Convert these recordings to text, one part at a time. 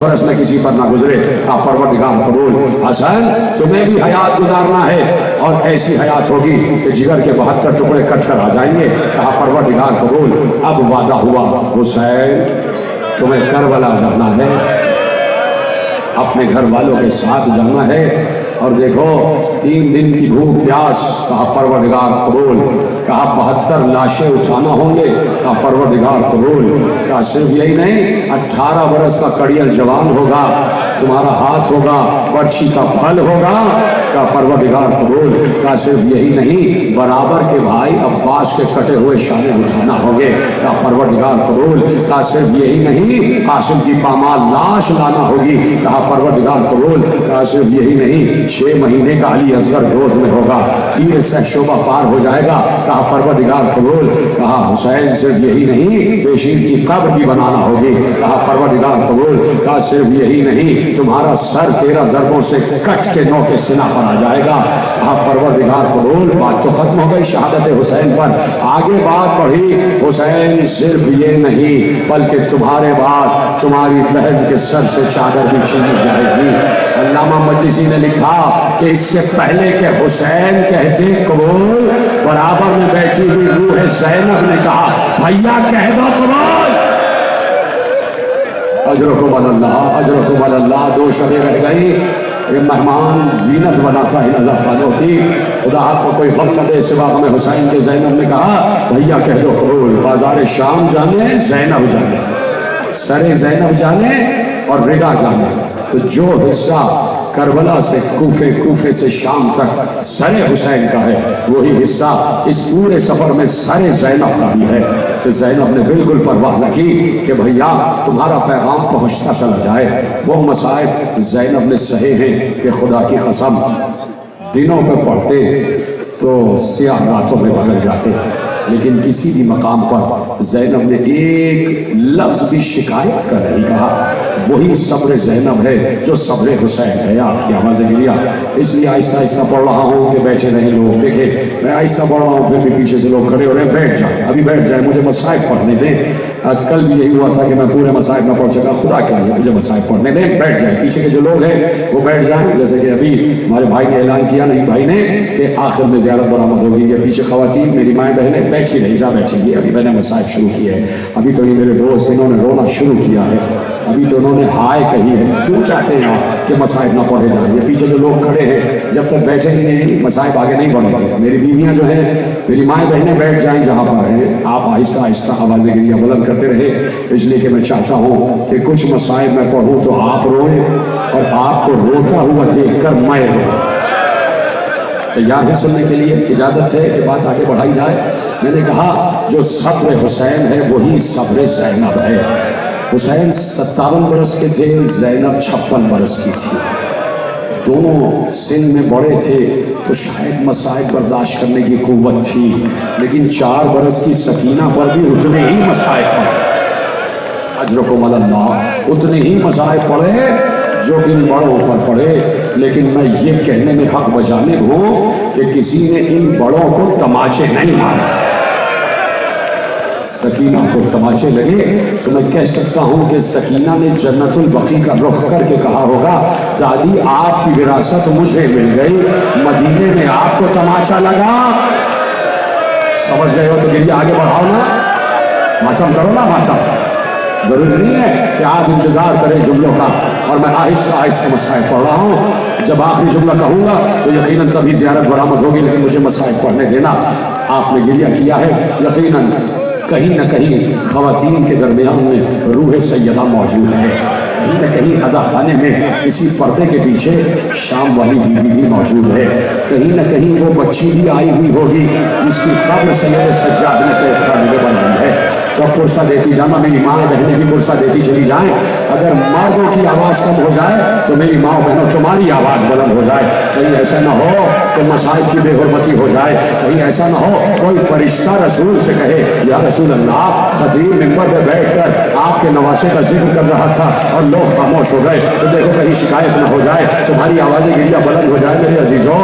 बरस में किसी पर ना गुजरे। आप परवरदिगार कबूल। हसन तुम्हें भी हयात गुजारना है और ऐसी हयात होगी कि जिगर के 72 टुकड़े कट कर आ जाएंगे। कहा परवरदिगार कबूल। अब वादा हुआ हुसैन तुम्हें करबला जाना है, अपने घर वालों के साथ जाना है। और देखो 3 दिन की भूख प्यास। कहा परवरदिगार कबूल। कहा 72 लाशें उठाना होंगे। कहा परवरदिगार कबूल। कहा सिर्फ यही नहीं, 18 बरस का कड़ियल जवान होगा, तुम्हारा हाथ होगा, पर्ची का फल होगा। का परवरदिगार कबूल। का सिर्फ यही नहीं, बराबर के भाई अब्बास के कटे हुए शाने उठाना होंगे। का परवरदिगार कबूल। का सिर्फ यही नहीं, कासिम की पामाल लाश लाना होगी। कहा परवरदिगार कबूल। का सिर्फ यही नहीं, 6 महीने का अली असगर गोद में होगा, तीर से शोभा पार हो जाएगा। कहा परवरदिगार कबूल। कहा हुसैन सिर्फ यही नहीं, बेशीर की कब्र भी बनाना होगी। कहा परवरदिगार कबूल। कहा सिर्फ यही नहीं, तुम्हारा सर 13 ज़रबों से कट के नौ के सिना पर आ जाएगा। कहा परवरदिगार कबूल। बात तो खत्म हो गई शहादत हुसैन पर। आगे बात बढ़ी। हुसैन सिर्फ ये नहीं, बल्कि तुम्हारे बाद तुम्हारी बहन के सर से चादर भी छीनी जाएगी। अल्लामा मजलिसी ने लिखा कि इससे पहले के हुसैन कहते कबूल, बराबर में बैठी हुई रूह ज़ैनब ने कहा भैया कह दो कबूल। अजरकुम अल्लाह, अजरकुम अल्लाह। 2 शबे रह गई। ये मेहमान जीनत बनाता है नजर खानों की। खुदा आपको कोई गम न दे सिवा हमें हुसैन के। ज़ैनब ने कहा भैया कह दो कबूल। बाजार शाम जाने, ज़ैनब जाने, सरे ज़ैनब जाने और रिगा जाने। तो जो हिस्सा करबला से कूफे, कूफे से शाम तक सरे हुसैन का है, वही हिस्सा इस पूरे सफर में सरे ज़ैनब का भी है। तो ज़ैनब ने बिल्कुल परवाह न की कि भैया तुम्हारा पैगाम पहुंचता चला जाए। वो मसाइब ज़ैनब ने सहे हैं कि खुदा की कसम दिनों में पढ़ते तो स्याह रातों में बदल जाते, लेकिन किसी भी मकाम पर ज़ैनब ने एक लफ्ज़ भी शिकायत का नहीं कहा। वही सब्र ज़ैनब है जो सब्र हुसैन है। आपकी आवाज़ गिरिया। इसलिए आहिस्ता आहिस्ता पढ़ रहा हूँ कि बैठे रहे लोग। देखे मैं आहिस्ता पढ़ रहा हूँ, फिर भी पीछे से लोग खड़े हो रहे हैं। बैठ जाए, अभी बैठ जाए, मुझे मसाइब पढ़ने दें। कल भी यही हुआ था कि मैं पूरे मसाइब न पढ़ सका। खुदा क्या है, मुझे मसाइब पढ़ने दें, बैठ जाए। पीछे के जो लोग हैं वो बैठ जाए। जैसे कि अभी हमारे भाई ने ऐलान किया, नहीं भाई ने, कि आखिर में ज़ियारत बरामद होगी। ये पीछे ख़वातीन मेरी माएँ बहनें बैठी रही, जा बैठेंगी। अभी मैंने मसाइब शुरू किए हैं। अभी तो ये मेरे दोस्त इन्होंने रोना शुरू किया है, अभी तो उन्होंने हाय कही है। क्यों चाहते हैं आप कि मसाइब ना पढ़े जाए? ये पीछे जो लोग खड़े हैं जब तक बैठेंगे नहीं, मसाइब आगे नहीं बढ़ेंगे। मेरी बीवियाँ जो हैं, मेरी माएँ बहनें बैठ जाएं जहाँ पर हैं। आप आहिस्ता आहिस्ता आवाज़ें गिरिया बुलंद करते रहे, इसलिए कि मैं चाहता हूँ कि कुछ मसाइब मैं पढ़ूँ तो आप रोएं और आपको रोता हुआ देख कर मैं रोऊं। तैयार है सुनने के लिए? इजाज़त है कि बात आगे बढ़ाई जाए। मैंने कहा जो सब्र हुसैन है वही सब्र ज़ैनब है। हुसैन 57 बरस के थे, ज़ैनब 56 बरस की थी। दोनों सिन में बड़े थे तो शायद मसाइब बर्दाश्त करने की कुव्वत थी, लेकिन 4 बरस की सकीना पर भी उतने ही मसाइब पड़े। अजरकुम अल्लाह। उतने ही मसाइब पड़े जो इन बड़ों पर पड़े। लेकिन मैं ये कहने में हक बजाने हूँ कि किसी ने इन बड़ों को तमाचे नहीं मारे। सकीना को तमाचे लगे तो मैं कह सकता हूँ कि सकीना ने जन्नतुल बकी का रुख करके कहा होगा दादी आपकी विरासत मुझे मिल गई, मदीने में आपको तमाचा लगा। समझ गए हो तो गिरिया आगे बढ़ाओ ना, मातम करो ना। मातम जरूरी नहीं है कि आप इंतजार करें जुमलों का। और मैं आहिस्ता आहिस्ता मसाइब पढ़ रहा हूँ। जब आखिरी जुमला कहूँगा तो यकीनन तभी ज़ियारत बरामद होगी, लेकिन मुझे मसाइब पढ़ने देना। आपने गिरिया किया है, यकीनन कहीं न कहीं ख़वातीन के दरमियान में रूह सैयदा मौजूद है। कहीं न कहीं अज़ा खाने में इसी पर्दे के पीछे शाम वाली बीवी भी मौजूद है। कहीं न कहीं वो बच्ची भी आई हुई होगी जिसकी कब्र सैयद सज्जाद ने पेश करने बनाई है। तो पुरसा देती जाना, मेरी माँ बहनें भी पुरसा देती चली जाएं। अगर मर्दों की आवाज़ कम हो जाए तो मेरी माँ बहनों तुम्हारी आवाज़ बुलंद हो जाए। कहीं ऐसा ना हो कि मसाइब की बेहुरमती हो जाए। कहीं ऐसा ना हो कोई फरिश्ता रसूल से कहे या रसूल अल्लाह खतीब मिंबर पे बैठकर आपके नवासे का जिक्र कर रहा था और लोग खामोश हो गए। तो देखो कहीं शिकायत ना हो जाए, तुम्हारी आवाज़ें गिरिया बुलंद हो जाए। मेरे अजीजों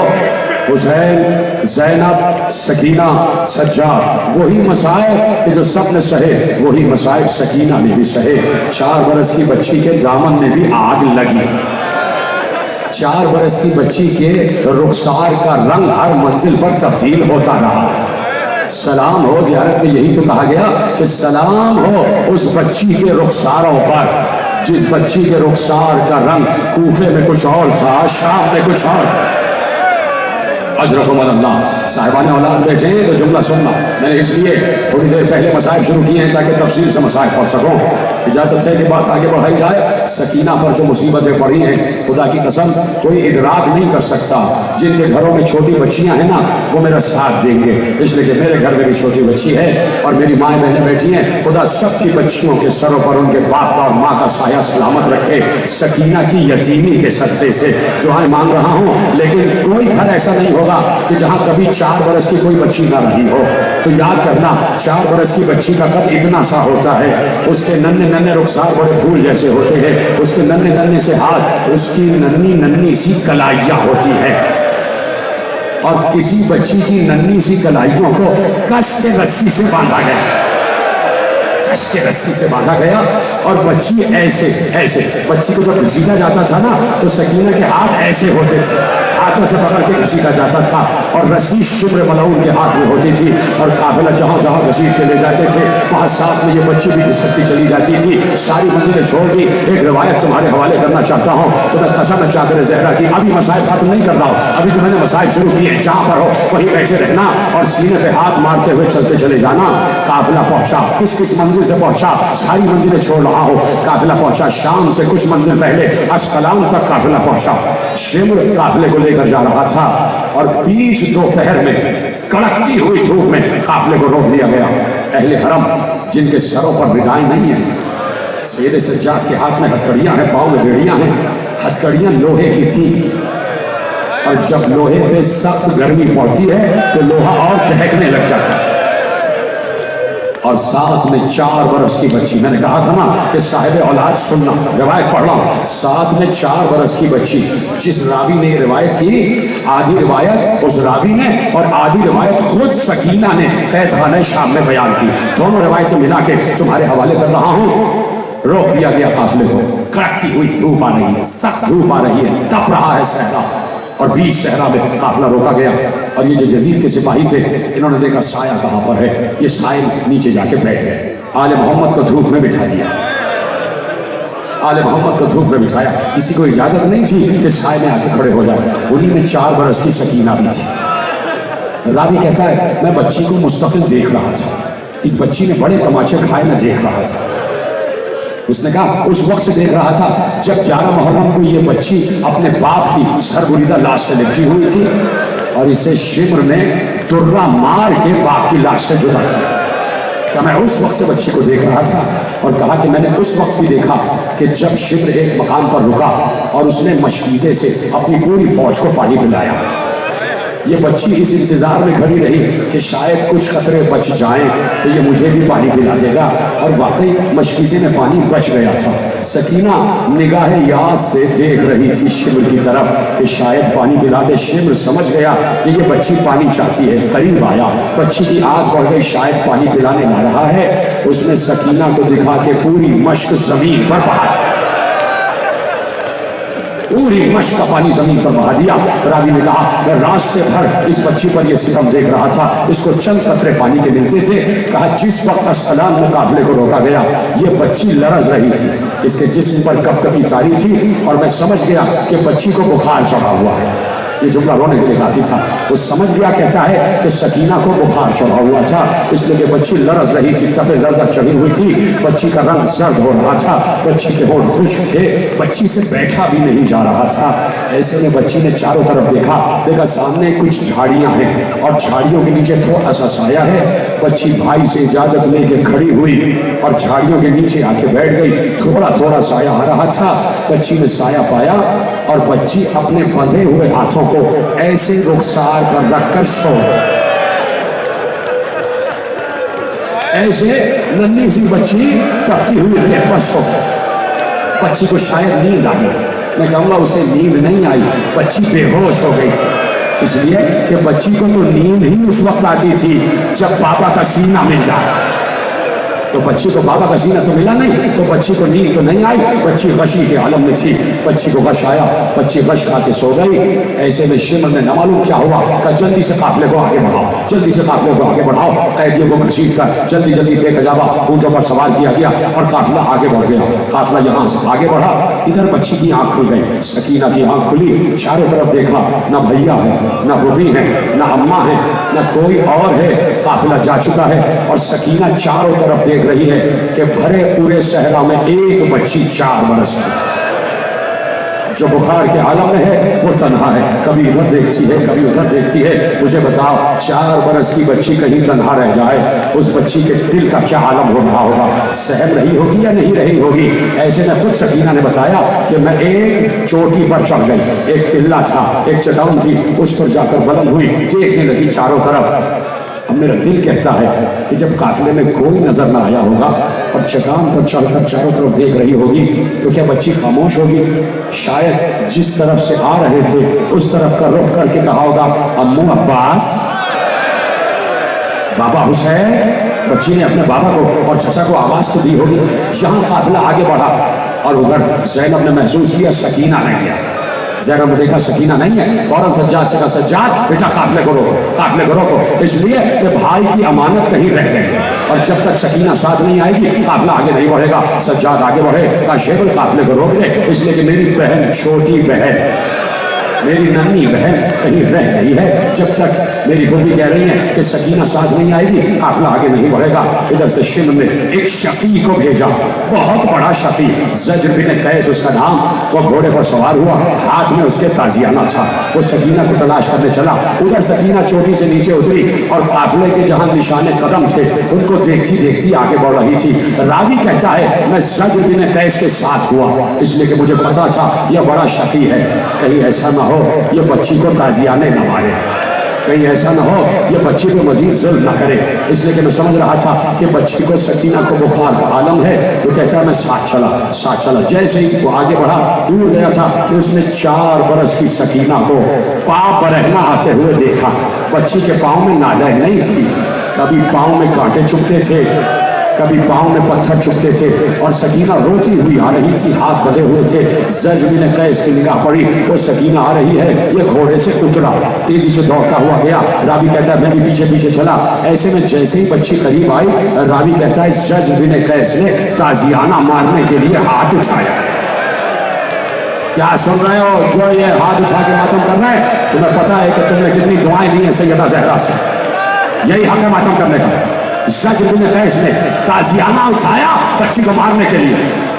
हुसैन, जैनब, सकीना, सज्जाद, वही मसाइब कि जो सब ने सहे, वही मसाइब सकीना ने भी सहे। 4 बरस की बच्ची के दामन में भी आग लगी। 4 बरस की बच्ची के रुखसार का रंग हर मंजिल पर तब्दील होता रहा। सलाम हो, ज़ियारत में यही तो कहा गया कि सलाम हो उस बच्ची के रुखसारों पर, जिस बच्ची के रुखसार का रंग कूफे में कुछ और था, शाम में कुछ और था। अजरकुम अल्लाह। साहिबान औलाद बैठे तो जुमला सुनना। मैंने इसलिए थोड़ी देर पहले मसाइब शुरू किए हैं ताकि तफसील से मसाइब पढ़ सकूँ। इजाज़त है कि बात आगे बढ़ाई जाए। सकीना पर जो मुसीबतें पड़ी हैं, खुदा की कसम कोई इदराक नहीं कर सकता। जिनके घरों में छोटी बच्चियां हैं ना, वो मेरा साथ देंगे, इसलिए कि मेरे घर में भी छोटी बच्ची है और मेरी माएँ बहनें बैठी हैं। खुदा सबकी बच्चियों के सरों पर उनके बाप और माँ का साया सलामत रखे। सकीना की यतीमी के सदक़े से दुआएं मांग रहा हूँ। लेकिन कोई घर ऐसा नहीं होगा कि जहाँ कभी 4 बरस की कोई बच्ची ना रही हो। तो याद करना, 4 बरस की बच्ची का कद इतना सा होता है, उसके नन्हे नन्हे रुखसार बड़े फूल जैसे होते हैं, उसके नन्हे नन्हे से हाथ, उसकी नन्ही नन्ही सी कलाइयाँ होती हैं। और किसी बच्ची की नन्ही सी कलाइयों को कस के रस्सी से बांधा गया, कस के रस्सी से बांधा गया। और बच्ची ऐसे ऐसे, बच्ची को जब घसीटा जाता था ना, तो सकीना के हाथ ऐसे होते थे, हाथों से पकड़ के घसीटा जाता था और रस्सी शिब्र मलऊन के हाथ में होती थी। और काफिला जहाँ जहाँ घसीट के ले जाते थे, वहाँ साथ में ये बच्ची भी घिसकती चली जाती थी। सारी मंजिलें छोड़ दी। एक रिवायत तुम्हारे हवाले करना चाहता हूँ, तो मैं कसम है चादर ज़हरा की, अभी मसाइब खत्म नहीं कर रहा हूँ, अभी तो मैंने मसाइब शुरू किए। जहाँ पर हो वहीं बैठे रहना और सीने पे हाथ मारते हुए चलते चले जाना। काफिला पहुंचा, किस किस मंजिल से पहुंचा, सारी मंजिलें छोड़ रहा हूँ। काफिला पहुंचा शाम से कुछ मंजिल पहले, अस्कलान तक काफिला पहुंचा। शिमर काफिले को लेकर जा रहा था और बीच दोपहर में कड़कती हुई धूप में काफिले को रोक दिया गया। अहले हरम जिनके सरों पर रिदाएं नहीं है, सैयद सज्जाद के हाथ में हथकड़ियां हैं, पाँव में बेड़ियां हैं। हथकड़ियां लोहे की थी और जब लोहे पे सख्त गर्मी पड़ती है तो लोहा और दहकने लग जाता है। और साथ में 4 बरस की बच्ची, मैंने कहा था ना कि साहिब औलाद सुनना, रिवायत पढ़ रहा हूं। साथ में 4 बरस की बच्ची, जिस रावी ने ये रिवायत की, आधी रिवायत उस रावी ने और आधी रिवायत खुद सकीना ने कैदखाने शाम में बयान की। दोनों रिवायतें मिला के तुम्हारे हवाले कर रहा हूँ। रोक दिया गया काफिले को। कड़कती हुई धूप आ रही है, सख्त धूप आ रही है, तप रहा है सहरा, और बीच सहरा में काफिला रोका गया। और ये जो जजीर के सिपाही थे, इन्होंने देखा साया कहाँ पर है, ये साए नीचे जाके बैठ गए। आले मोहम्मद को धूप में बिठा दिया, आले मोहम्मद को धूप में बिठाया। किसी को इजाजत नहीं थी कि साए में आके खड़े हो जाए। उन्हीं में 4 बरस की सकीना भी थी। रावी कहता है, मैं बच्ची को मुस्तकिल देख रहा था, इस बच्ची ने बड़े तमाचे खाए, मैं देख रहा था। उसने कहा उस वक्त से देख रहा था जब 11 मुहर्रम को ये बच्ची अपने बाप की सरगुरीदा लाश से लिपटी हुई थी और इसे शिमर ने दुर्रा मार के बाप की लाश से जुदा किया। क्या मैं उस वक्त से बच्ची को देख रहा था? और कहा कि मैंने उस वक्त भी देखा कि जब शिमर एक मकाम पर रुका और उसने मशकीज़े से अपनी पूरी फौज को पानी पिलाया। ये बच्ची इस इंतजार में खड़ी रही कि शायद कुछ खतरे बच जाएं तो ये मुझे भी पानी पिला देगा। और वाकई मशकीज़े में पानी बच गया था। सकीना निगाह याद से देख रही थी शिमर की तरफ कि शायद पानी पिला दे। शिमर समझ गया कि ये बच्ची पानी चाहती है, करीब आया, बच्ची की आस बढ़ गई, शायद पानी पिलाने ना रहा है। उसने सकीना को दिखा के पूरी मश्क जमीन पर बहा दी, पूरी मश्क का पानी जमीन पर बहा दिया। रावी ने कहा मैं रास्ते भर इस बच्ची पर यह सितम देख रहा था, इसको चंद कतरे पानी के मिलते थे। कहा जिस वक्त अस्कलान मुकाबले को रोका गया, ये बच्ची लरज रही थी, इसके जिस्म पर कपकपी जारी थी और मैं समझ गया कि बच्ची को बुखार चढ़ा हुआ है। ये जुमला रोने के लिए काफी था। वो समझ गया, कहता है कि सकीना को बुखार चढ़ा हुआ था, इसलिए कि बच्ची लरज रही थी, तपे लरज़त चढ़ी हुई थी, बच्ची का रंग सर्द हो रहा था, बच्ची के होंठ खुश्क थे, बच्ची से बैठा भी नहीं जा रहा था। ऐसे में बच्ची ने चारों तरफ देखा सामने कुछ झाड़ियां हैं और झाड़ियों के नीचे थोड़ा सा साया है। बच्ची भाई से इजाजत लेके खड़ी हुई और झाड़ियों के नीचे आके बैठ गई। थोड़ा थोड़ा साया आ रहा था, बच्ची ने साया पाया और बच्ची अपने बंधे हुए हाथों को ऐसे रुखसार पर रखकर सो, ऐसे नन्ही सी बच्ची तपती हुई रेत पर सो। बच्ची को शायद नींद आ गई, मैं कहूँगा उसे नींद नहीं आई, बच्ची बेहोश हो गई थी। इसलिए कि बच्ची को तो नींद ही उस वक्त आती थी जब बाबा का सीना मिल जाए। तो बच्ची को बाबा का सीना तो मिला नहीं, तो बच्ची को नींद तो नहीं आई, बच्ची गशी के आलम में थी। बच्ची को गश आया, बच्ची गश खा के सो गई। ऐसे में शिमर में न मालूम क्या हुआ, कहा जल्दी से काफिले को आगे बढ़ाओ, जल्दी से काफिले को आगे बढ़ाओ। कैदियों को घसीट कर जल्दी जल्दी बेखजाबा ऊँटों पर सवार किया गया और काफिला आगे बढ़ गया। काफिला यहाँ से आगे बढ़ा, इधर बच्ची की आंख खुल गई, सकीना की आंख खुली, चारों तरफ देखा, न भैया है, न बुढ़ी है, न अम्मा है, न कोई और है। काफिला जा चुका है और सकीना चारों तरफ देख रही है कि भरे पूरे सहरा में एक बच्ची 4 बरस की जो बुखार के आलम में है वो तन्हा है, कभी इधर देखती है कभी उधर देखती है। मुझे बताओ 4 बरस की बच्ची कहीं तन्हा रह जाए, उस बच्ची के दिल का क्या आलम हो रहा होगा, सहम रही होगी या नहीं रही होगी। ऐसे में खुद सकीना ने बताया कि मैं एक चोटी पर चढ़ गई, एक टिल्ला था, एक चटान थी, उस पर जाकर बुलंद हुई, देखने लगी चारों तरफ। अब मेरा दिल कहता है कि जब काफिले में कोई नजर ना आया होगा और चट्टान पर चढ़कर चारों तरफ देख रही होगी तो क्या बच्ची खामोश होगी? शायद जिस तरफ से आ रहे थे उस तरफ का रुख करके कहा होगा अम्मू अब्बास, बाबा हुसैन। बच्ची ने अपने बाबा को और चचा को आवाज तो दी होगी। यहाँ काफिला आगे बढ़ा और उधर जैनब ने महसूस किया सकीना नहीं है। जैनब ने देखा सकीना नहीं है, फौरन सज्जाद से कहा सज्जाद बेटा काफिले को रोको, काफिले को रोको, इसलिए कि भाई की अमानत कहीं रह गई है और जब तक सकीना साथ नहीं आएगी काफिला आगे नहीं बढ़ेगा। सज्जाद आगे बढ़े, कहा शेबुल काफिले को रोक ले, इसलिए कि मेरी बहन, छोटी बहन, मेरी नन्ही बहन कहीं रह गई है। जब तक मेरी बुढ़ी कह रही है कि सकीना साथ नहीं आएगी काफिला आगे नहीं बढ़ेगा। इधर से शिम ने एक शकी को भेजा, बहुत बड़ा शकी, ज़ज्र बिन कैस उसका नाम। वो घोड़े पर सवार हुआ, हाथ में उसके ताजियाना था, वो सकीना को तलाश करने चला। उधर सकीना चोटी से नीचे उतरी और काफिले के जहां निशाने कदम थे उनको देखती देखती आगे बढ़ रही थी। रावी कहता है मैं ज़ज्र बिन कैस के साथ हुआ, इसलिए कि मुझे पता था यह बड़ा शकी है, कहीं ऐसा ना हो ये बच्ची को ताजियाने न मारे, कहीं ऐसा ना हो ये बच्ची को मजीद जुल्म ना करे। इसलिए कि मैं समझ रहा था कि बच्ची को सकीना को बुखार का आलम है। तो कहता मैं साथ चला। जैसे ही वो आगे बढ़ा, दूर गया था कि उसने 4 बरस की सकीना को पाँव बरहना आते हुए देखा। बच्ची के पाँव में नाले नहीं थी, कभी पाँव में कांटे चुभते थे, कभी पाँव में पत्थर चुभते थे और सकीना रोती हुई आ रही थी, हाथ बंधे हुए थे। ज़ज्र बिन कैस की निगाह पड़ी, वो सकीना आ रही है, ये घोड़े से उतरा, तेजी से दौड़ता हुआ गया। रावी कहता है मैं भी पीछे पीछे चला। ऐसे में जैसे ही बच्ची करीब आई, रावी कहता है ज़ज्र बिन कैस ने ताजियाना मारने के लिए हाथ उठाया। क्या सुन रहे हो? जो ये हाथ उठा के मातम कर रहे हैं, तुम्हें पता है कि तुमने कितनी दुआएं ली हैं सैयदा ज़हरा से, यही हक है मातम करने का। ज़ज्र बिन कैस ने ताजियाना उठाया बच्ची को मारने के लिए।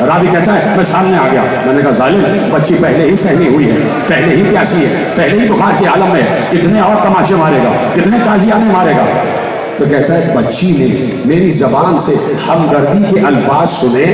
रावी कहता है मैं सामने आ गया, मैंने कहा जालिम बच्ची पहले ही सहमी हुई है, पहले ही प्यासी है, पहले ही बुखार के आलम में, कितने और तमाचे मारेगा, कितने ताजियाने मारेगा। तो कहता है बच्ची ने मेरी जबान से हमदर्दी के अल्फाज सुने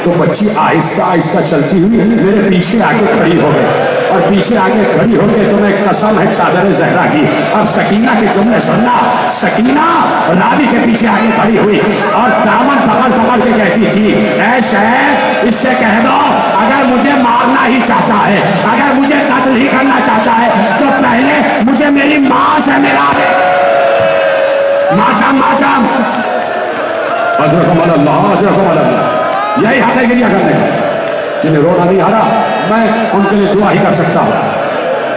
तो बच्ची आहिस्ता आहिस्ता चलती हुई मेरे पीछे आके खड़ी हो गई और पीछे आके खड़ी होके तो मैं कसम है चादर ज़हरा की। अब सकीना के जुमले सुनना। सकीना रावी के पीछे आके खड़ी हुई और दामन पकड़ के कहती थी ऐ शैख इससे कह दो अगर मुझे मारना ही चाहता है, अगर मुझे कत्ल ही करना चाहता है तो पहले मुझे मेरी माँ से मिला दे। माचाम यही हक है गिरिया करने का। जिन्हें रोना नहीं आ रहा मैं उनके लिए दुआ ही कर सकता हूँ।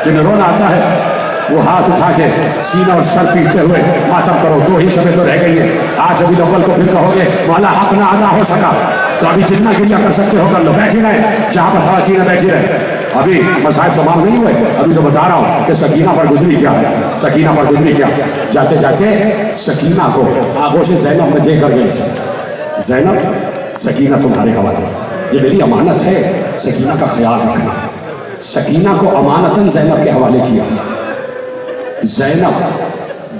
जिन्हें रोना आता है वो हाथ उठा के सीना और सर पीटते हुए मातम करो। 2 ही शब्द तो रह गई है। आज अभी अव्वल को फिर कहोगे वाला हक ना अदा हो सका तो अभी जितना गिरिया कर सकते हो कर लो। बैठी रहे जहाँ पर ख़वातीन बैठी रहे। अभी मसाइब तमाम नहीं हुए, अभी तो बता रहा हूँ कि सकीना पर गुजरी क्या है। सकीना पर गुजरी क्या, जाते जाते सकीना को आगोश ज़ैनब में देकर गई थी। ज़ैनब सकीना तुम्हारे हवाले, ये मेरी अमानत है, सकीना का ख्याल रखना। सकीना को अमानतन ज़ैनब के हवाले किया। ज़ैनब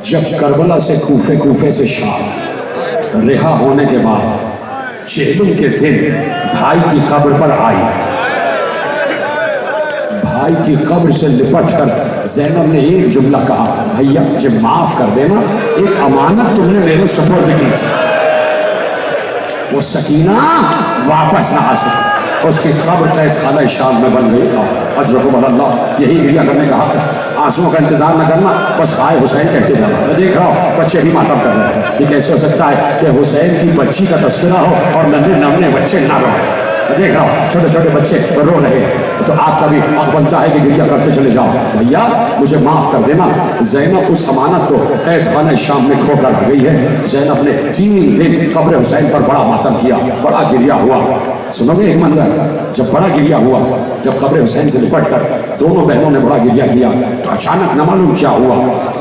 जब करबला से कूफे से शाम रिहा होने के बाद चेलुम के दिन भाई की कब्र पर आई। भाई की कब्र से लिपट कर ज़ैनब ने एक जुमला कहा भैया मुझे माफ कर देना, एक अमानत तुमने मेरे सुपुर्द की थी, वो सकीना वापस ना आ सकी। उसकी कब्र तैज खाना शाम में बन गई। अजरकुम अल्लाह, यही गिरिया करने का हक है। आंसुओं का इंतजार न करना, बस हाय हुसैन कहते जाना। मैं देख रहा हूँ बच्चे भी मातम कर रहे हैं। ये कैसे हो सकता है कि हुसैन की बच्ची का तस्वीरा हो और नन्हे नन्हे बच्चे ना रहो। मैं देख रहा हूँ छोटे छोटे बच्चे रो रहे हैं, तो आपका भी हक बनता है कि गिरिया करते चले जाओ। भैया मुझे माफ कर देना, ज़ैनब उस अमानत को कैद खाने शाम में खो कर गई है। ज़ैनब ने 3 दिन कब्र हुसैन पर बड़ा मातम किया, बड़ा गिरिया हुआ। सुनोगे एक मंजर, जब बड़ा गिरिया हुआ, जब कब्र हुसैन से निपट कर दोनों बहनों ने बड़ा गिरिया किया, तो अचानक न मालूम क्या हुआ,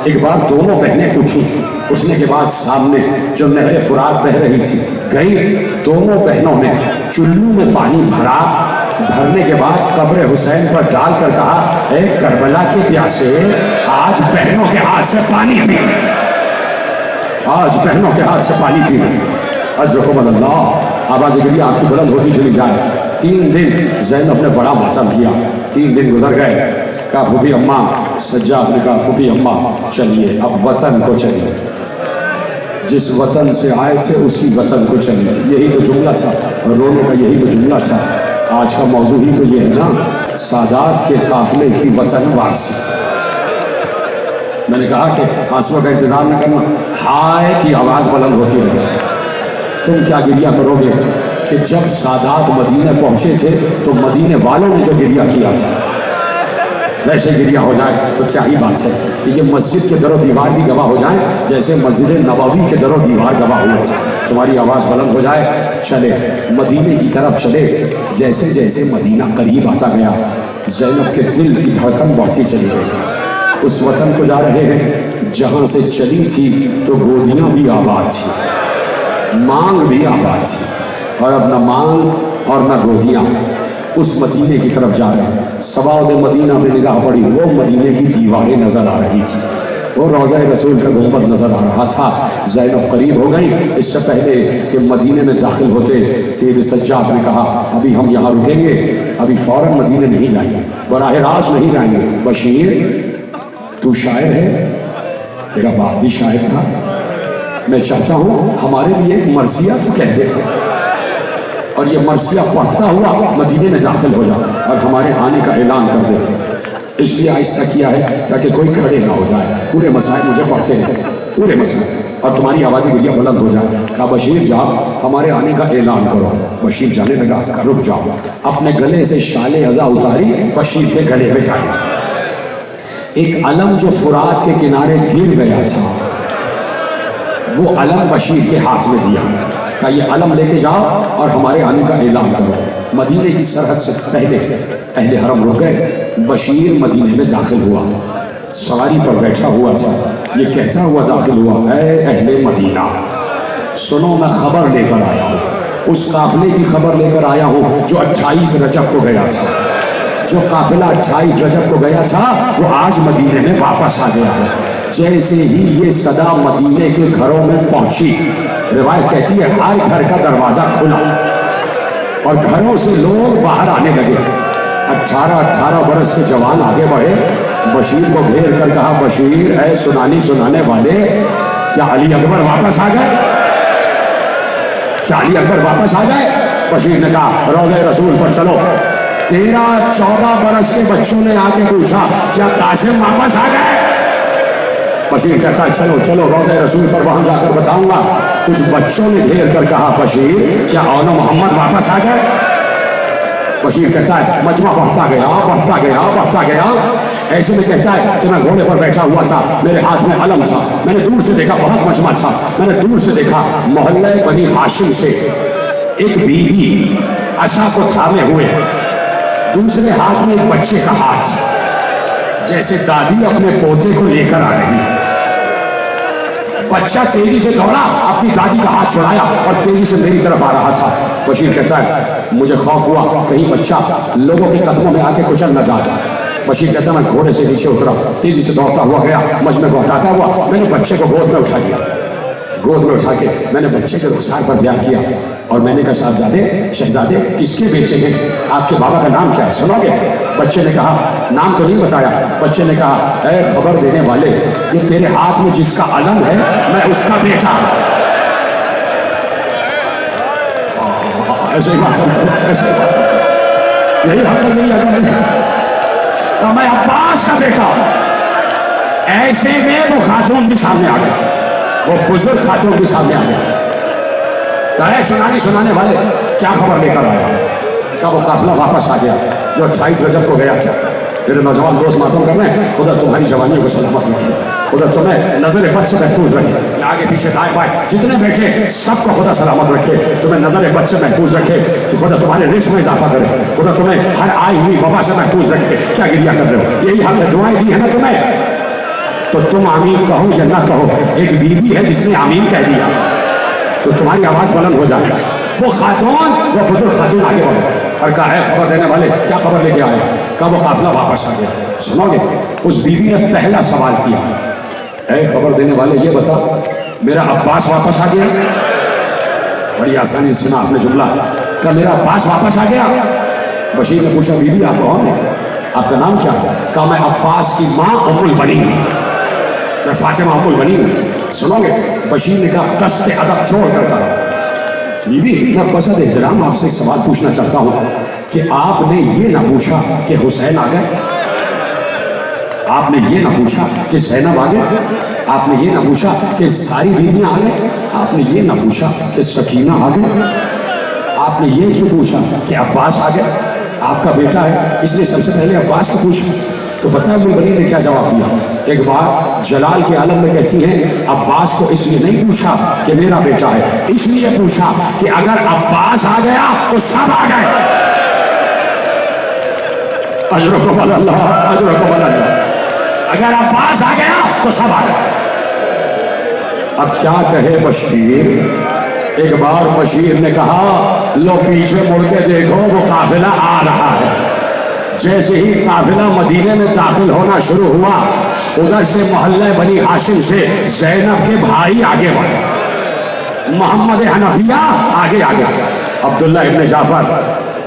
एक बार दोनों बहनें उठी। उठने के बाद सामने जो नहर फुरात बह रही थी गई, दोनों बहनों ने चुल्लू में पानी भरा। भरने के बाद कब्र हुसैन पर डालकर कहा, ए करबला के प्यासे, आज बहनों के हाथ से पानी पी, आज बहनों के हाथ से पानी पी। अजरकुम अल्लाह, आवाज़ गिरिया आपकी बुलंद होती चली जाए। 3 दिन ज़ैनब ने बड़ा मातम किया। 3 दिन गुजर गए। कहा फूफी अम्मा, सज्जाद ने कहा फूफी अम्मा चलिए अब वतन को चलिए, जिस वतन से आए थे उसी वतन को चलिए। यही तो जुमला था, रोने का यही तो जुमला था। आज का मौजू ही तो ये है ना, सादात के काफिले की वतन वापसी। मैंने कहा कि आंसुओं का इंतजार न करना, हाय की आवाज़ बुलंद होती रहे। तुम क्या गिरिया करोगे कि जब सादात मदीने पहुंचे थे तो मदीने वालों ने जो गिरिया किया था वैसे गिरिया हो जाए तो क्या ही बात है कि ये मस्जिद के दरो दीवार भी गवाह हो जाए जैसे मस्जिद नबवी के दरो दीवार गवाह हुआ था। तुम्हारी आवाज़ बुलंद हो जाए, चले मदीने की तरफ चले। जैसे जैसे मदीना करीब आता गया, ज़ैनब के दिल की धड़कन बढ़ती चली गई। उस वतन को जा रहे हैं जहाँ से चली थी तो गोदियाँ भी आबाद थी, मांग भी आबाद थी, और अब न मांग और न गोदियाँ। उस मदीने की तरफ जा रहे हैं। सवाद मदीना में निगाह पड़ी, वो मदीने की दीवारें नजर आ रही थी, वो रोज़ा रसूल का गुंबद नजर आ रहा था। ज़ैनब करीब हो गई। इससे पहले कि मदीने में दाखिल होते, सैयद सज्जाद ने कहा अभी हम यहाँ रुकेंगे, अभी फौरन मदीने नहीं जाएंगे, बराह रास्त नहीं जाएंगे। बशीर तू शायर है, तेरा बाप भी शायर था, मैं चाहता हूँ हमारे लिए एक मरसिया तो कह दे, और ये मरसिया पढ़ता हुआ मदीने में दाखिल हो जा और हमारे आने का ऐलान कर दे। इसलिए आहिस्ता किया है ताकि कोई खड़े ना हो जाए। पूरे मसाइल मुझे पढ़ते हैं, पूरे मसाइल, और तुम्हारी आवाज़ें गिरिया बुलंद हो जाए। कहा बशीर जाओ, हमारे आने का ऐलान करो। बशीर जाने लगा, कहा रुक जाओ। अपने गले से शाले अज़ा उतारी, बशीर के गले में डाली। एक अलम जो फुरात के किनारे गिर गया था, वो अलम बशीर के हाथ में दिया। कहा ये अलम लेके जाओ और हमारे आने का ऐलान करो। मदीने की सरहद से पहले अहले हरम रुक गए। बशीर मदीने में दाखिल हुआ, सवारी पर बैठा हुआ था। ये कहता हुआ दाखिल हुआ, ऐ अहले मदीना सुनो, मैं खबर लेकर आया हूँ, उस काफिले की खबर लेकर आया हूँ जो 28 रजब को गया था। जो काफिला 28 रजब को गया था वो आज मदीने में वापस आ गया है। जैसे ही ये सदा मदीने के घरों में पहुंची, रिवायत कहती है हर घर का दरवाजा खुला और घरों से लोग बाहर आने लगे। 18 बरस के जवान आगे बढ़े, बशीर को घेर कर कहा, बशीर ऐ सुनाने वाले, क्या अली अकबर वापस आ जाए? क्या अली अकबर वापस आ जाए? बशीर ने कहा रोज़े रसूल पर चलो। 13-14 बरस के बच्चों ने आके पूछा क्या कासिम वापस आ गए? बशीर कहता है चलो चलो रोज़े रसूल पर वहां जाकर बताऊंगा। कुछ बच्चों ने घेर कर कहा, बशीर क्या औला मोहम्मद वापस आ गए? बशीर कहता है मजमा बढ़ता गया। ऐसे में कहता है कि मैं घोड़े पर बैठा हुआ था, मेरे हाथ में अलम था, मैंने दूर से देखा बहुत मजमा था, मैंने दूर से देखा मोहल्ले बनी हाशिम से एक बीवी असा को थामे हुए, दूसरे हाथ में एक बच्चे का हाथ, जैसे दादी अपने पोते को लेकर आ रही है। बच्चा तेजी से दौड़ा, अपनी दादी का हाथ छुड़ाया और तेजी से मेरी तरफ आ रहा था। बशीर कहता है मुझे खौफ हुआ कहीं बच्चा लोगों के कदमों में आके कुचल न जाए। बशीर कहता है मैं घोड़े से नीचे उतरा, तेजी से दौड़ता हुआ गया, मजमे को हटाता हुआ मैंने बच्चे को गोद में उठा लिया। गोद में उठा के मैंने बच्चे के रुखसार पर ध्यान किया और मैंने कहा शहजादे किसके बेटे हैं? आपके बाबा का नाम क्या है, सुनोगे? बच्चे ने कहा नाम तो नहीं बताया। बच्चे ने कहा ऐ खबर देने वाले, ये तेरे हाथ में जिसका अलम है मैं उसका बेटा। ऐसे ही बात, ऐसे यही हक नहीं है। तो मैं अब्बास का बेटा। ऐसे में वो खातून भी सामने आ गए, वो बुजुर्ग खातून भी सामने आ गए। कहे सुनाने वाले क्या खबर लेकर आया? का वो काफिला वापस आ गया जो 28 रजब को गया था। मेरे नौजवान दोस्त मासूम कर रहे हैं, खुदा तुम्हारी जवानी को सलामत रखे, खुदा तुम्हें नजर बद से महफूज रखे, आगे पीछे दाएं बाएं जितने बैठे सबको खुदा सलामत रखे, तुम्हें नजर बद से महफूज रखे, तो खुदा तुम्हारे रिस्क में इजाफा करे, खुदा तुम्हें हर आई हुई वबा से महफूज रखे। क्या गिरिया कर रहे हो? यही हक है, दुआएं दी है ना तुम्हें, तो तुम आमीन कहो या ना कहो। एक बीबी है जिसने आमीन कह दिया तो तुम्हारी आवाज बुलंद हो जाएगी। वो खातून, वो बुजुर्ग खातून आगे बढ़ो और कहा है खबर देने वाले क्या खबर लेके आए? कब वो काफिला वापस आ गया। सुनोगे? उस बीवी ने पहला सवाल किया, ऐ खबर देने वाले ये बता मेरा अब्बास वापस आ गया? बड़ी आसानी से सुना आपने जुमला, क्या मेरा अब्बास वापस आ गया? बशीर ने पूछा बीवी आप कौन है, आपका नाम क्या है? कहा मैं अब्बास की माँ उम्मुल बनी हूँ, मैं फातिमा उम्मुल बनी हूँ। सुनोगे? बशीर ने कहा दस्ते अदब छोड़ कर कहा बीबी मैं बसद एहतराम आपसे एक सवाल पूछना चाहता हूँ कि आपने ये ना पूछा कि हुसैन आ गए, आपने ये ना पूछा कि ज़ैनब आ गए, आपने ये ना पूछा कि सारी बीवियाँ आ गए, आपने ये ना पूछा कि सकीना आ गए, आपने ये क्यों पूछा कि अब्बास आ गए? आपका बेटा है इसलिए सबसे पहले अब्बास को पूछा। तो पता है बनी ने क्या जवाब दिया? एक बार जलाल के आलम में कहती हैं अब्बास को इसलिए नहीं पूछा कि मेरा बेटा है, इसलिए पूछा कि अगर अब्बास आ गया तो सब आ गए। अजरकुम अल्लाह, अजरकुम अल्लाह। अगर अब्बास आ गया तो सब आ गए। अब क्या कहे बशीर? एक बार बशीर ने कहा लो पीछे मुड़ के देखो वो काफिला आ रहा है। जैसे ही काफिला मदीने में दाखिल होना शुरू हुआ, उधर से मोहल्ले बनी हाशिम से ज़ैनब के भाई आगे बढ़े, मोहम्मद हनफिया आगे आ गया, अब्दुल्ला इब्न जाफर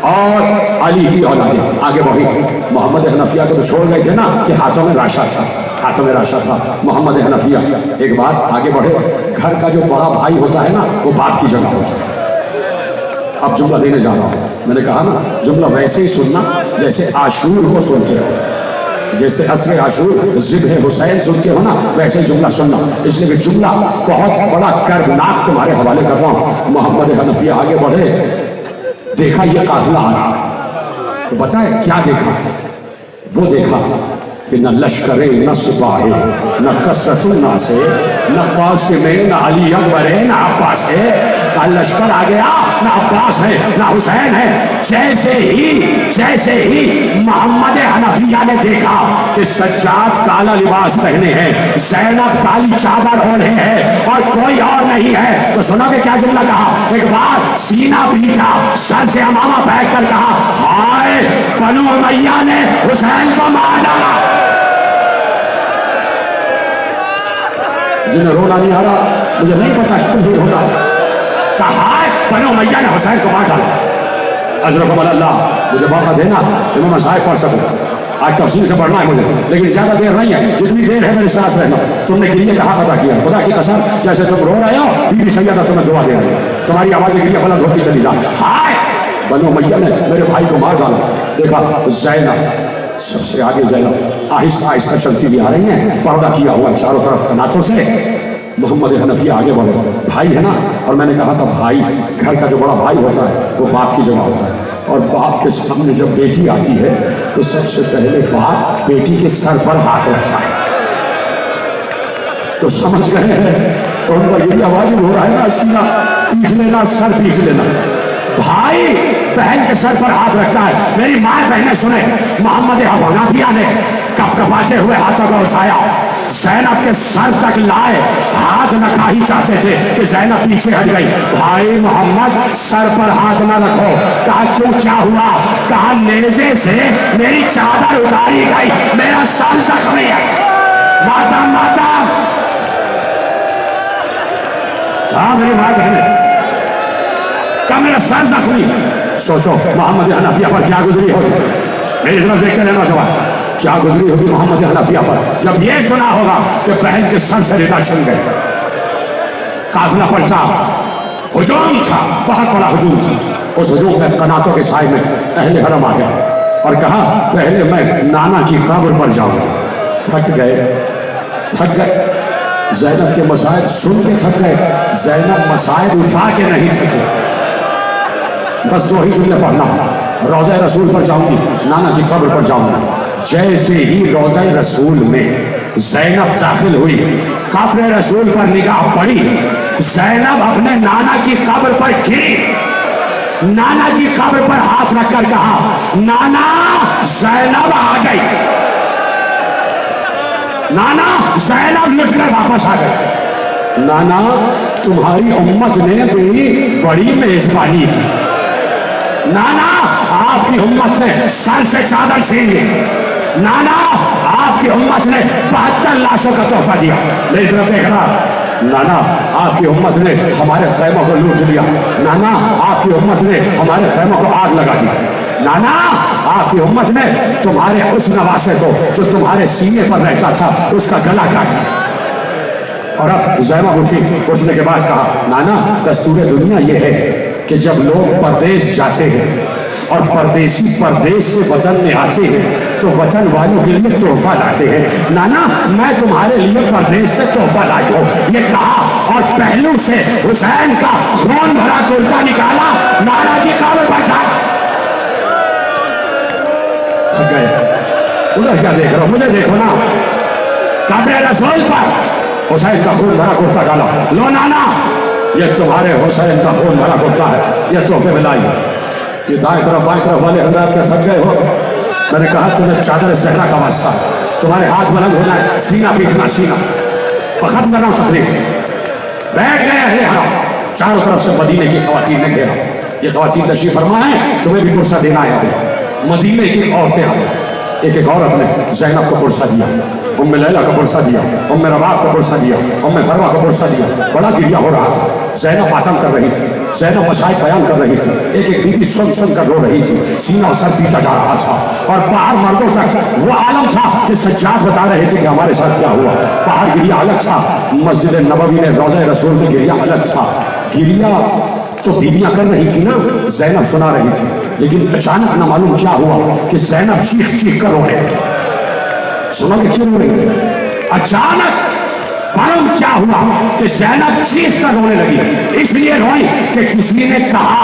और अली की औलादें आगे बढ़ी। मोहम्मद हनफिया को तो छोड़ गए थे ना कि हाथों में राशा था, हाथों में राशा था। मोहम्मद हनफिया एक बार आगे बढ़े। घर का जो बड़ा भाई होता है ना वो बाप की जगह होता है। अब जुमला देने जा रहा हूँ, मैंने कहा ना जुमला वैसे ही सुनना जैसे आशूर को सुनते हो, जैसे असरे आशूर ज़िब्ह हुसैन सुनते हो ना वैसे ही जुमला सुनना। इसलिए कि जुमला बहुत बड़ा कर्बनाक तुम्हारे हवाले कर रहा हूँ। मोहम्मद हनफिया आगे बढ़े, देखा ये काफिला आ रहा, तो बताए क्या देखा? वो देखा कि न लश्करे न सिपाही न कसरतुल्ना से न कासिमे न अली अकबर न अब्बास है, का लश्कर आ गया, न अब्बास है न हुसैन है। जैसे ही मोहम्मद हनफिया ने देखा कि सज्जाद काला लिबास पहने हैं, ज़ैनब काली चादर ओढ़े हैं और कोई और नहीं है, तो सुनोगे क्या जुमला कहा? एक बार सीना पीटा, सर से अमामा फेंक कर कहा हाय बनु उमैया ने हुसैन को मार डाला। जिन्हें रोना नहीं आ रहा मुझे नहीं पता क्यों होगा, कहा बनु उमैया ने हुसैन को मार डाला। अजरकुम अल्लाह, मुझे मौका देना कि मैं मसाइल पढ़ सकूं। आज तफसील से पढ़ना है मुझे, लेकिन ज्यादा देर नहीं है, जितनी देर है मेरे साथ रहना। तुमने गिरिया कहाँ पता किया? खुदा की कसम जैसे तुम रो रहे हो बीबी सैयदा तुम्हें दुआ दे रही है, तुम्हारी आवाजें गिरिया बुलंद होती चली जा। हाय बनु उमैया ने मेरे भाई को मार डाला। देखा ज़ैनब सबसे आगे, ज़ैनब आहिस्ता आहिस्ता चलती भी आ रही है, पर्दा किया हुआ चारों तरफ कनातों से। मोहम्मद हनफिया आगे बढ़े, भाई है ना, और मैंने कहा था भाई घर का जो बड़ा भाई होता है वो बाप की जगह होता है, और बाप के सामने जब बेटी आती है तो सबसे पहले बाप बेटी के सर पर हाथ रखता है। तो समझ गए हैं, तो उनका ये भी आवाज हो रहा है ना, सीना पीछ लेना, सर पीछ लेना। भाई बहन के सर पर हाथ रखता है। मेरी माँ बहने सुने, मोहम्मद हनफिया ने कपकपाते हुए हाथों को उठाया, ज़ैनब के सर तक लाए, हाथ रखा ही चाहते थे कि ज़ैनब पीछे हट गई। भाई मोहम्मद सर पर हाथ न रखो। कहा क्यों, क्या हुआ? कहा नेज़े से मेरी चादर उतारी गई, मेरा सर जख्मी है। माता माता, हाँ मेरी माँ बहने, क्या मेरा सर जख्मी? सोचो मोहम्मद हनफिया पर क्या गुजरी होगी, मेरी तरफ देखते रहना जवाब, क्या गुजरी होगी मोहम्मद हनफिया पर जब ये सुना होगा कि बहन के सर से रिदा छिन गए। काफिला पलटा, हुजूम था, बहुत बड़ा हुजूम था। उस हुजूम में कनातों के साए में अहले हरम आ गया और कहा पहले मैं नाना की कब्र पर जाऊंगा। थक गए ज़ैनब के मसाइब सुन के थक गए। ज़ैनब मसाइब उठा के नहीं थके, बस दो ही जुमले पढ़ना, रोज़ा रसूल पर जाऊंगी, नाना की कब्र पर जाऊंगी। जैसे ही रोज़ा रसूल में ज़ैनब दाखिल हुई, कब्र रसूल पर निगाह पड़ी, ज़ैनब अपने नाना की कब्र पर गिरी, नाना की कब्र पर हाथ रखकर कहा नाना ज़ैनब आ गई, नाना ज़ैनब लुटकर वापस आ गई। नाना तुम्हारी उम्मत ने भी बड़ी मेजबानी की, नाना आपकी उम्मत ने सर से चादर छीन ली, नाना आपकी उम्मत ने 72 लाशों का तोहफा दिया। मेरी तरफ देखना, नाना आपकी उम्मत ने हमारे खैमों को लूट लिया, नाना आपकी उम्मत ने हमारे खैमों को आग लगा दी, नाना आपकी उम्मत ने तुम्हारे उस नवासे को जो तुम्हारे सीने पर रहता था उसका गला काट दिया। और अब ज़ैनब उठी, उठने के बाद कहा नाना दस्तूर दुनिया ये है कि जब लोग परदेश जाते हैं और परदेसी परदेश से वतन में आते हैं तो वतन वालों के लिए तोहफा लाते हैं। नाना मैं तुम्हारे लिए परदेश से तोहफा लाई हूँ, ये कहा और पहलू से हुसैन का खून भरा कुर्ता निकाला, नाना की कब्र पर था। थक गए, उधर क्या देख रहे हो, मुझे देखो ना, कब्र रसूल पर हुसैन का खून भरा कुर्ता डाला, लो नाना ये तुम्हारे हुसैन का खून भरा कुर्ता है, ये तोहफे में लाई। ये दाएं तरफ बाएं तरफ वाले हजरात क्या थक गए हो? मैंने कहा तुम्हें चादर सहरा का वास्ता है, तुम्हारे हाथ बुलंद होना है, सीना पीछना सीना, और खत्म करना तकलीफ। बैठ गए अहले हरम, चारों तरफ से मदीने की खवातीन ने घेरा। ये खवातीन तशरीफ फरमा है, तुम्हें भी पुरसा देना है। मदीने की औरतें आ गई, एक एक औरत ने ज़ैनब को पुरसा दिया, उम्मे लैला को पुरसा दिया, उम्मे रबाब को पुरसा दिया, उम्मे फरवा को पुरसा दिया। बड़ा गिरिया हो रहा था, ज़ैनब मातम कर रही थी, ज़ैनब मसाइब बयान कर रही थी, एक एक बीबी सुन सुन कर रो रही थी, सीना और सर पीटा जा रहा था। और बाहर मर्दों तक वो आलम था कि सज्जाद बता रहे थे कि हमारे साथ क्या हुआ। बाहर गिरिया अलग था, मस्जिद नबवी में रोज़ा रसूल में गिरिया अलग था। गिरिया तो बीबियां कर रही थी ना, ज़ैनब सुना रही थी, लेकिन अचानक न मालूम क्या हुआ कि ज़ैनब चीख चीख कर रो रहे थे। सुनोगे क्यों रो रही थी? अचानक मालूम क्या हुआ कि ज़ैनब चीख कर रोने लगी। इसलिए रोई कि किसी ने कहा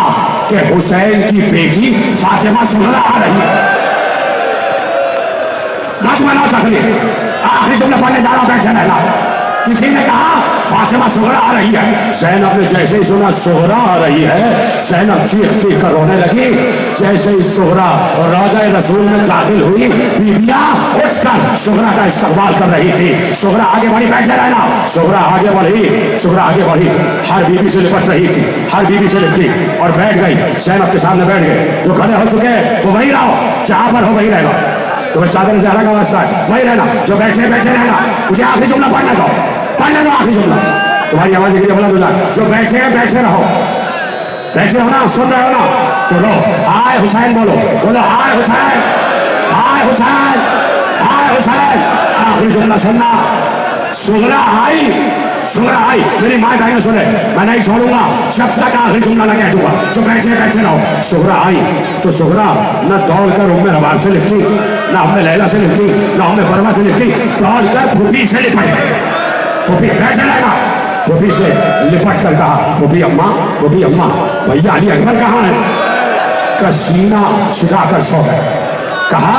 कि हुसैन की बेटी फातिमा सुहरा आ रही है। खात्मा ना तकलीफ, आखिरी जुमला पढ़ने जा रहा हूं, बैठे रहना। किसी ने कहा फातिमा सुहरा आ रही है। ज़ैनब ने जैसे ही सुना सुहरा आ रही है, ज़ैनब चीख चीख कर रोने लगी। जैसे ही सुहरा रोज़ा रसूल में दाखिल हुई, बीबियां उठकर सुहरा का इस्तकबाल कर रही थी। सुहरा आगे बढ़ी, बैठे रहना। सुहरा आगे बढ़ी, सुहरा आगे बढ़ी, हर बीबी से लिपट रही थी, हर बीबी से लिपटी और बैठ गई। ज़ैनब के सामने बैठ गए। जो खड़े हो चुके हैं वो वही रहो, जहां पर हो वही रहना। तुम्हें चादर से अलग अवस्था है, वही रहना। जो बैठे बैठे रहना। मुझे आखिरी जुमला पढ़ने दो, पढ़ने दो आखिरी जुमला। तुम्हारी आवाज के लिए बोला दूल्हा, जो बैठे हैं बैठे रहो, बैठे हो ना, सुन रहे हो ना, तो लो हाय हुसैन बोलो, बोलो हाय हुसैन, हाय हुसैन, हाय हुसैन। आखिरी जुमला सुनना। सुगरा आई, सुगरा आई, मेरी माँ बहन सुने, मैं नहीं छोड़ूंगा जब तक आखिरी जुमला न कह दूंगा। जो बैठे बैठे रहो। सुगरा आई तो सुगरा न दौड़कर उम्मे रबाब से लिपटी, न उम्मे लैला से लिपटी, न उम्मे फरमा से लिपटी, दौड़कर फूफी से लिपट गई। फूफी बैठे रहेगा, फूफी से लिपट कर कहा फूफी अम्मा, फूफी अम्मा भैया अली अकबर कहाँ है? का सीना छिदा कर सो गए। कहा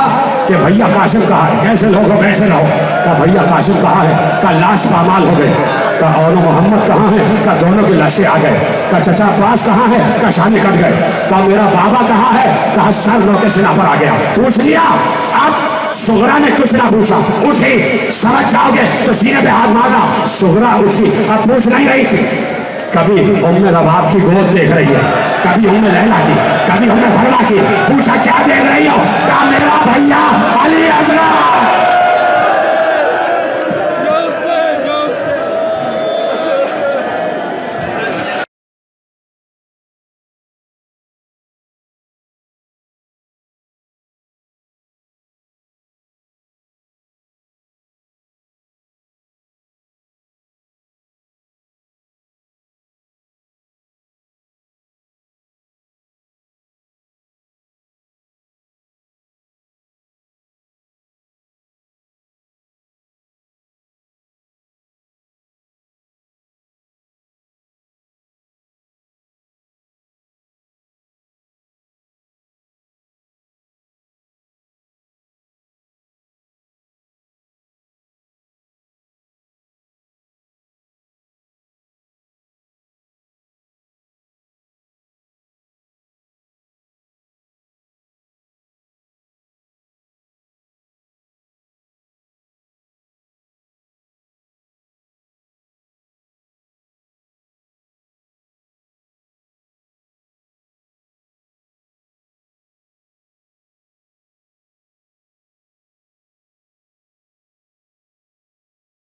कि भैया कासिम कहाँ है? कैसे लोग बैठे रहो। का भैया कासिम कहाँ है? का लाश पामाल हो गए। का और मोहम्मद कहाँ है? का दोनों की लाशें आ गए। का चचा पास कहाँ है? का शाने कट गए। का मेरा बाबा कहाँ है? का सर लो के सिला पर आ गया। पूछ लिया। अब सुगरा ने कुछ ना पूछा, उठी, समझ जाओगे तो सीने पे हाथ मारा। सुगरा उठी, अब पूछ नहीं रही थी। कभी उम्मे रबाब की गोद देख रही है, कभी उम्मे लैला की, कभी उम्मे फरमा की। पूछा क्या देख रही हो? क्या मेरा